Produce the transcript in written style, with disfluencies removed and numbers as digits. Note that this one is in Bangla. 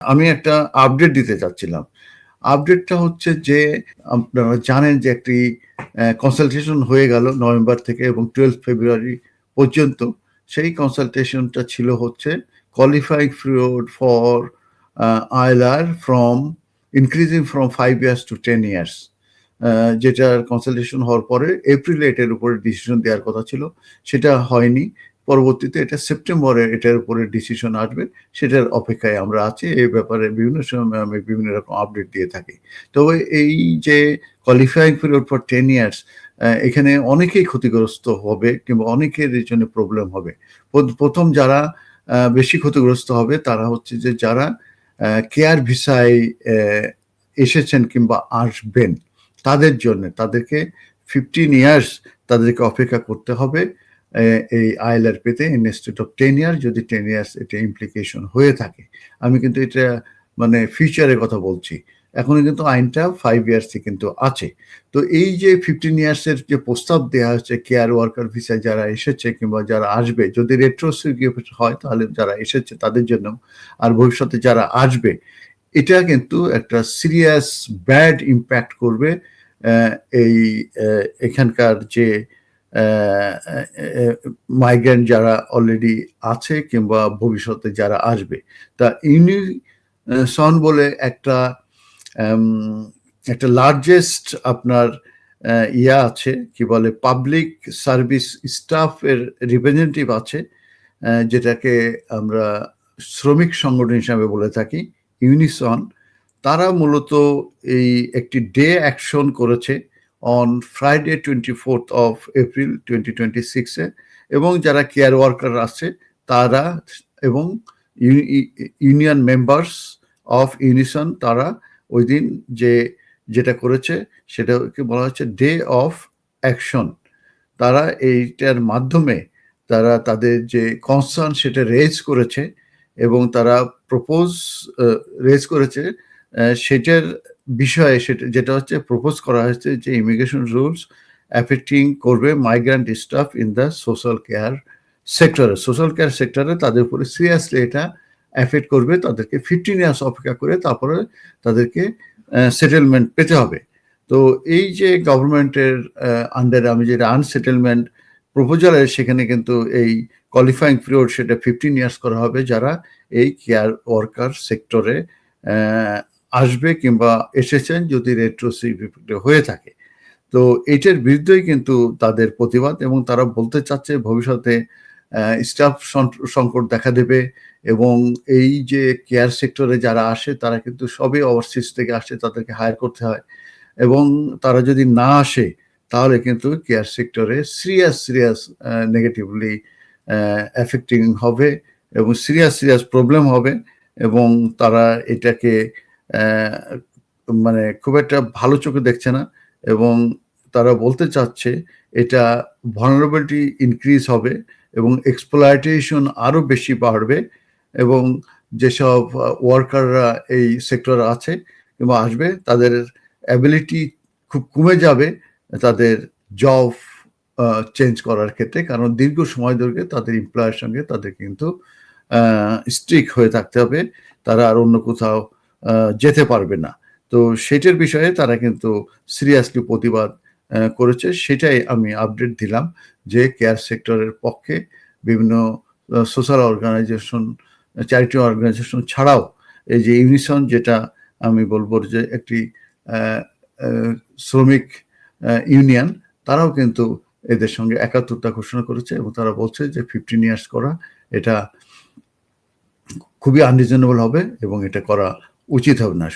আমি একটা আপডেট দিতে চাচ্ছিলাম। আপডেটটা হচ্ছে যে আপনারা জানেন যে একটি কনসালটেশন হয়ে গেল নভেম্বর থেকে এবং 12 ফেব্রুয়ারি পর্যন্ত। সেই কনসালটেশনটা ছিল হচ্ছে qualifying period for ILR from increasing from 5 years to 10 years. যেটার কনসালটেশন হওয়ার পরে এপ্রিলে এটার উপরে ডিসিশন দেওয়ার কথা ছিল, সেটা হয়নি। পরবর্তীতে এটা সেপ্টেম্বরে এটার উপরে ডিসিশন আসবে, সেটার অপেক্ষায় আমরা আছি। এই ব্যাপারে বিভিন্ন সময় আমি বিভিন্ন রকম আপডেট দিয়ে থাকি। তবে এই যে কোয়ালিফাইং পিরিয়ড ফর 10 ইয়ার্স, এখানে অনেকেই ক্ষতিগ্রস্ত হবে কিংবা অনেকের এর জন্য প্রবলেম হবে। প্রথম যারা বেশি ক্ষতিগ্রস্ত হবে তারা হচ্ছে যে যারা কেয়ার ভিসায় এসেছেন কিংবা আসবেন, তাদের জন্য তাদেরকে 15 ইয়ার্স তাদেরকে অপেক্ষা করতে হবে এই আইএলআর পেতে ইনস্টিটিউট অফ 10 ইয়ার, যদি 10 ইয়ার্স এটা ইমপ্লিকেশন হয়ে থাকে। আমি কিন্তু এটা মানে ফিউচারের কথা বলছি, এখনো কিন্তু আইনটা 5 ইয়ার্সে কিন্তু আছে। তো এই যে 15 ইয়ার্সের যে প্রস্তাব দেওয়া হচ্ছে কেয়ার ওয়ার্কার ভিসায় যারা এসেছে কিংবা যারা আসবে, যদি রেট্রোসিভ হয় তাহলে যারা এসেছে তাদের জন্য, আর ভবিষ্যতে যারা আসবে, এটা কিন্তু একটা সিরিয়াস ব্যাড ইম্প্যাক্ট করবে এই এখানকার যে মাইগ্রেন্ট যারা অলরেডি আছে কিংবা ভবিষ্যতে যারা আসবে। তা ইউনিসন বলে একটা লার্জেস্ট আপনার ইয়া আছে, কি বলে, পাবলিক সার্ভিস স্টাফের রিপ্রেজেন্টেটিভ আছে, যেটাকে আমরা শ্রমিক সংগঠন হিসাবে বলে থাকি, ইউনিসন। তারা মূলত এই একটি ডে অ্যাকশন করেছে on Friday 24th of April 2026-এ, এবং যারা কেয়ার ওয়ার্কার আছে তারা এবং ইউনিয়ন মেম্বার্স অফ ইউনিসন, তারা ওই দিন যেটা করেছে সেটাকে বলা হচ্ছে ডে অফ অ্যাকশন। তারা এইটার মাধ্যমে তারা তাদের যে কনসার্ন সেটা রেজ করেছে এবং তারা রেজ করেছে সেটার বিষয়ে, যেটা হচ্ছে প্রপোজ করা হয়েছে যে ইমিগ্রেশন রুলস অ্যাফেক্টিং করবে migrant staff in the social care সেক্টরে তাদের উপরে সিরিয়াসলি এটা অ্যাফেক্ট করবে। তাদেরকে 15 ইয়ার্স অপেক্ষা করে তারপরে তাদেরকে সেটেলমেন্ট পেতে হবে। তো এই যে গভর্নমেন্টের আন্ডারে আমি যেটা আনসেটেলমেন্ট প্রপোজালের, সেখানে কিন্তু এই কোয়ালিফাইং পিরিয়ড সেটা 15 ইয়ার্স করা হবে যারা এই কেয়ার ওয়ার্কার সেক্টরে আসবে কিংবা এসেছেন, যদি রেট্রোসিভ হয়ে থাকে। তো এটার বিরুদ্ধেই কিন্তু তাদের প্রতিবাদ, এবং তারা বলতে চাচ্ছে ভবিষ্যতে স্টাফ সংকট দেখা দেবে, এবং এই যে কেয়ার সেক্টরে যারা আসে তারা কিন্তু সবই ওভারসিজ থেকে আসে, তাদেরকে হায়ার করতে হয়, এবং তারা যদি না আসে তাহলে কিন্তু কেয়ার সেক্টরে সিরিয়াস নেগেটিভলি এফেক্টিং হবে এবং সিরিয়াস প্রবলেম হবে, এবং তারা এটাকে মানে খুব একটা ভালো চোখে দেখছে না, এবং তারা বলতে চাচ্ছে এটা ভালনারেবিলিটি ইনক্রিজ হবে এবং এক্সপ্লয়টেশন আরো বেশি বাড়বে, এবং যেসব ওয়ার্কাররা এই সেক্টরে আছে কিংবা আসবে তাদের অ্যাবিলিটি খুব কমে যাবে তাদের জব চেঞ্জ করার ক্ষেত্রে, কারণ দীর্ঘ সময় ধরে তাদের এমপ্লয়ের সঙ্গে তাদের কিন্তু স্ট্রিক হয়ে থাকতে হবে, তারা আর অন্য কোথাও যেতে পারবে না। তো সেটার বিষয়ে তারা কিন্তু সিরিয়াসলি প্রতিবাদ করেছে। সেটাই আমি আপডেট দিলাম যে কেয়ার সেক্টরের পক্ষে বিভিন্ন সোশ্যাল অর্গানাইজেশন, চ্যারিটি অর্গানাইজেশন ছাড়াও এই যে ইউনিসন, যেটা আমি বলবো যে একটি শ্রমিক ইউনিয়ন, তারাও কিন্তু এদের সঙ্গে একাত্মতা ঘোষণা করেছে, এবং তারা বলছে যে 15 ইয়ার্স করা এটা খুবই আনরিজনেবল হবে এবং এটা করা উচিত হবে না।